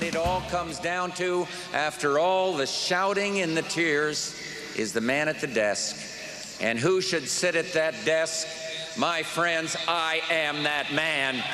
what it all comes down to, after all the shouting and the tears, is the man at the desk. And who should sit at that desk? My friends, I am that man.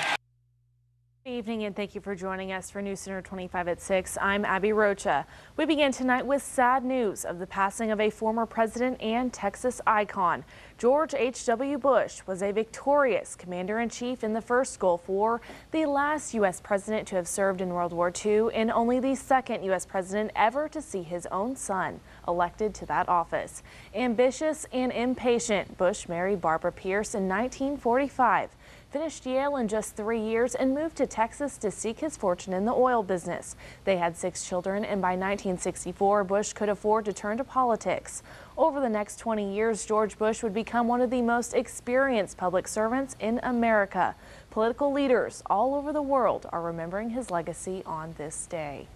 Good evening and thank you for joining us for News Center 25 at 6. I'm Abby Rocha. We begin tonight with sad news of the passing of a former president and Texas icon. George H.W. Bush was a victorious commander-in-chief in the first Gulf War, the last U.S. president to have served in World War II, and only the second U.S. president ever to see his own son elected to that office. Ambitious and impatient, Bush married Barbara Pierce in 1945. Finished Yale in just 3 years and moved to Texas to seek his fortune in the oil business. They had 6 children, and by 1964, Bush could afford to turn to politics. Over the next 20 years, George Bush would become one of the most experienced public servants in America. Political leaders all over the world are remembering his legacy on this day.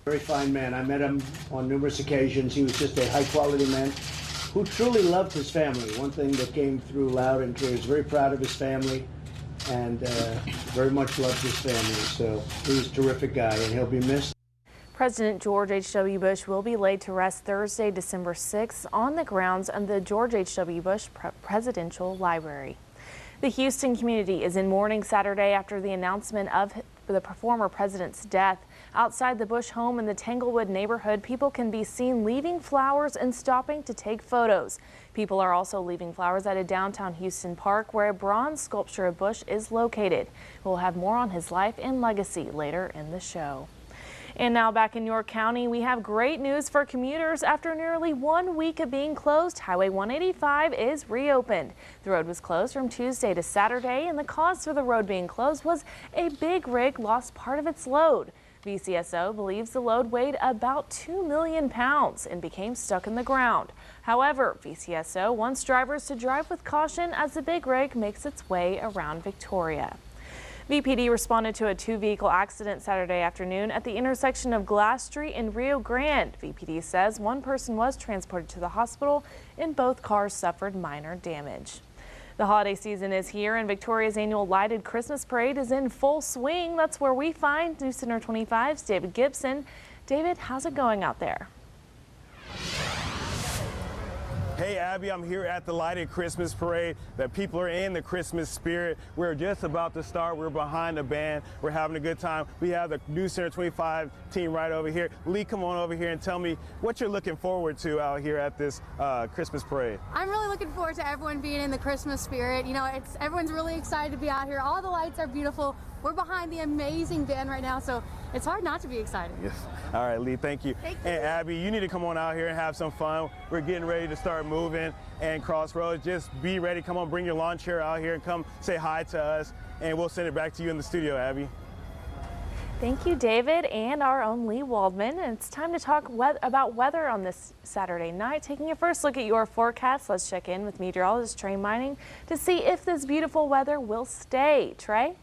Very fine man. I met him on numerous occasions. He was just a high-quality man who truly loved his family. One thing that came through loud and clear, he was very proud of his family and very much loved his family. So he was a terrific guy, and he'll be missed. President George H.W. Bush will be laid to rest Thursday, December 6th on the grounds of the George H.W. Bush Presidential Library. The Houston community is in mourning Saturday after the announcement of the former president's death. Outside the Bush home in the Tanglewood neighborhood, people can be seen leaving flowers and stopping to take photos. People are also leaving flowers at a downtown Houston park where a bronze sculpture of Bush is located. We'll have more on his life and legacy later in the show. And now back in York County, we have great news for commuters. After nearly 1 week of being closed, Highway 185 is reopened. The road was closed from Tuesday to Saturday, and the cause for the road being closed was a big rig lost part of its load. VCSO believes the load weighed about 2 million pounds and became stuck in the ground. However, VCSO wants drivers to drive with caution as the big rig makes its way around Victoria. VPD responded to a 2-vehicle accident Saturday afternoon at the intersection of Glass Street and Rio Grande. VPD says one person was transported to the hospital and both cars suffered minor damage. The holiday season is here and Victoria's annual lighted Christmas parade is in full swing. That's where we find News Center 25's David Gibson. David, how's it going out there? Hey Abby, I'm here at the lighted Christmas parade. The people are in the Christmas spirit. We're just about to start. We're behind the band. We're having a good time. We have the News Center 25 team right over here. Lee, come on over here and tell me what you're looking forward to out here at this Christmas parade. I'm really looking forward to everyone being in the Christmas spirit. You know, everyone's really excited to be out here. All the lights are beautiful. We're behind the amazing band right now, so it's hard not to be excited. Yes. All right, Lee, thank you. Thank you. And Abby, you need to come on out here and have some fun. We're getting ready to start moving, and Crossroads, just be ready. Come on, bring your lawn chair out here and come say hi to us, and we'll send it back to you in the studio, Abby. Thank you, David, and our own Lee Waldman. And it's time to talk about weather on this Saturday night. Taking a first look at your forecast, let's check in with meteorologist Trey Mining to see if this beautiful weather will stay. Trey?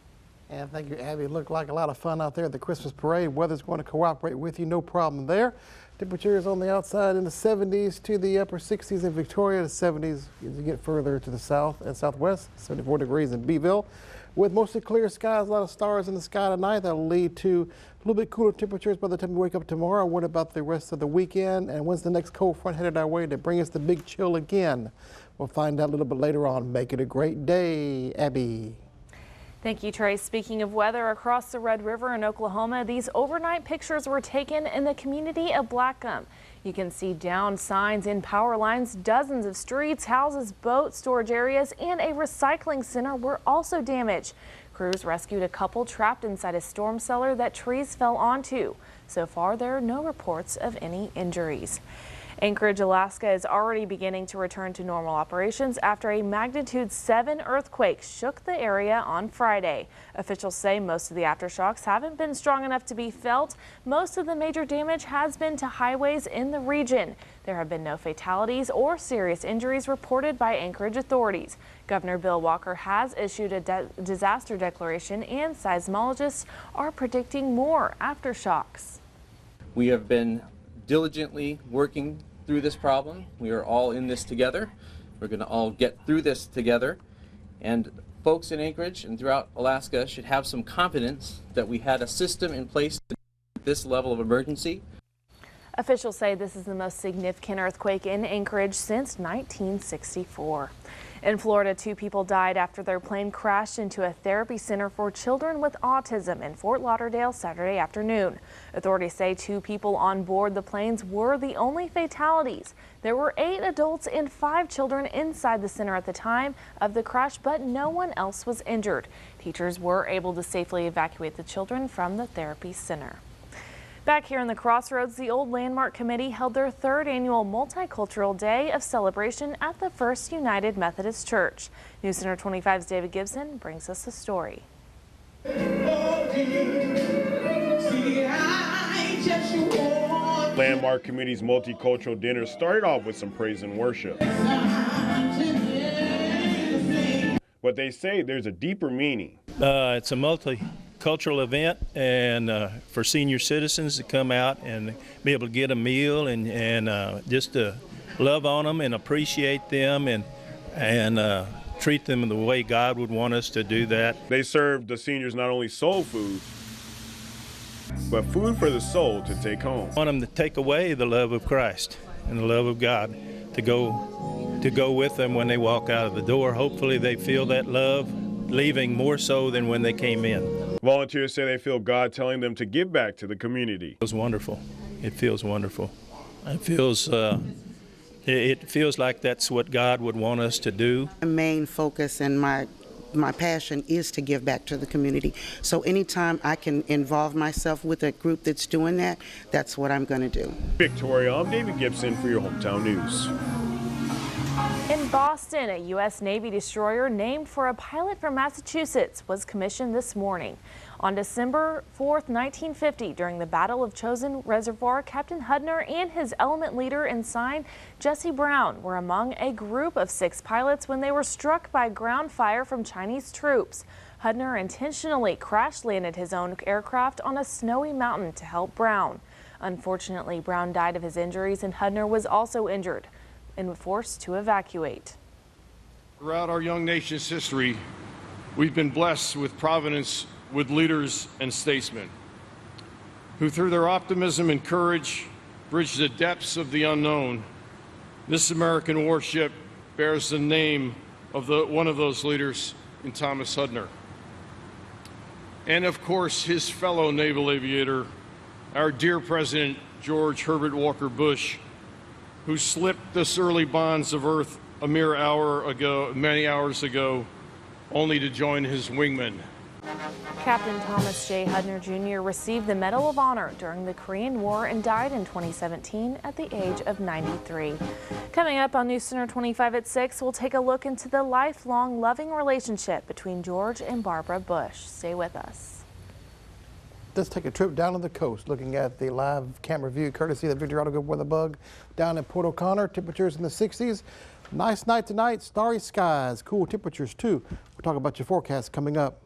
And thank you, Abby. It looked like a lot of fun out there at the Christmas parade. Weather's going to cooperate with you, no problem there. Temperatures on the outside in the 70s to the upper 60s in Victoria, the 70s as you get further to the south and southwest, 74 degrees in Beeville. With mostly clear skies, a lot of stars in the sky tonight. That'll lead to a little bit cooler temperatures by the time we wake up tomorrow. What about the rest of the weekend? And when's the next cold front headed our way to bring us the big chill again? We'll find out a little bit later on. Make it a great day, Abby. Thank you, Trey. Speaking of weather, across the Red River in Oklahoma, these overnight pictures were taken in the community of Blackham. You can see downed signs in power lines. Dozens of streets, houses, boat storage areas, and a recycling center were also damaged. Crews rescued a couple trapped inside a storm cellar that trees fell onto. So far, there are no reports of any injuries. Anchorage, Alaska is already beginning to return to normal operations after a magnitude 7 earthquake shook the area on Friday. Officials say most of the aftershocks haven't been strong enough to be felt. Most of the major damage has been to highways in the region. There have been no fatalities or serious injuries reported by Anchorage authorities. Governor Bill Walker has issued a disaster declaration, and seismologists are predicting more aftershocks. We have been diligently working through this problem. We are all in this together. We're going to all get through this together. And folks in Anchorage and throughout Alaska should have some confidence that we had a system in place to this level of emergency. Officials say this is the most significant earthquake in Anchorage since 1964. In Florida, 2 people died after their plane crashed into a therapy center for children with autism in Fort Lauderdale Saturday afternoon. Authorities say 2 people on board the planes were the only fatalities. There were 8 adults and 5 children inside the center at the time of the crash, but no one else was injured. Teachers were able to safely evacuate the children from the therapy center. Back here in the Crossroads, the Old Landmark Committee held their 3rd annual Multicultural Day of Celebration at the First United Methodist Church. News Center 25's David Gibson brings us the story. Landmark Committee's multicultural dinner started off with some praise and worship. But they say there's a deeper meaning. It's a multicultural event, and for senior citizens to come out and be able to get a meal and just to love on them and appreciate them and treat them the way God would want us to do that. They served the seniors not only soul food, but food for the soul to take home. I want them to take away the love of Christ and the love of God to go with them when they walk out of the door. Hopefully they feel that love leaving more so than when they came in. Volunteers say they feel God telling them to give back to the community. It feels wonderful. It feels wonderful. It feels like that's what God would want us to do. My main focus and my passion is to give back to the community. So anytime I can involve myself with a group that's doing that, that's what I'm going to do. Victoria, I'm David Gibson for your Hometown News. In Boston, a U.S. Navy destroyer named for a pilot from Massachusetts was commissioned this morning. On December 4th, 1950, during the Battle of Chosin Reservoir, Captain Hudner and his element leader ensign, Jesse Brown, were among a group of 6 pilots when they were struck by ground fire from Chinese troops. Hudner intentionally crash-landed his own aircraft on a snowy mountain to help Brown. Unfortunately, Brown died of his injuries, and Hudner was also injured and forced to evacuate. Throughout our young nation's history, we've been blessed with providence, with leaders and statesmen who, through their optimism and courage, bridged the depths of the unknown. This American warship bears the name of one of those leaders in Thomas Hudner. And of course, his fellow naval aviator, our dear President George Herbert Walker Bush, who slipped the early bonds of Earth a mere many hours ago, only to join his wingmen. Captain Thomas J. Hudner Jr. received the Medal of Honor during the Korean War and died in 2017 at the age of 93. Coming up on News Center 25 at 6, we'll take a look into the lifelong loving relationship between George and Barbara Bush. Stay with us. Let's take a trip down to the coast, looking at the live camera view courtesy of the Victory Auto Good Weather Bug down in Port O'Connor. Temperatures in the 60s. Nice night tonight, starry skies, cool temperatures too. We'll talk about your forecast coming up.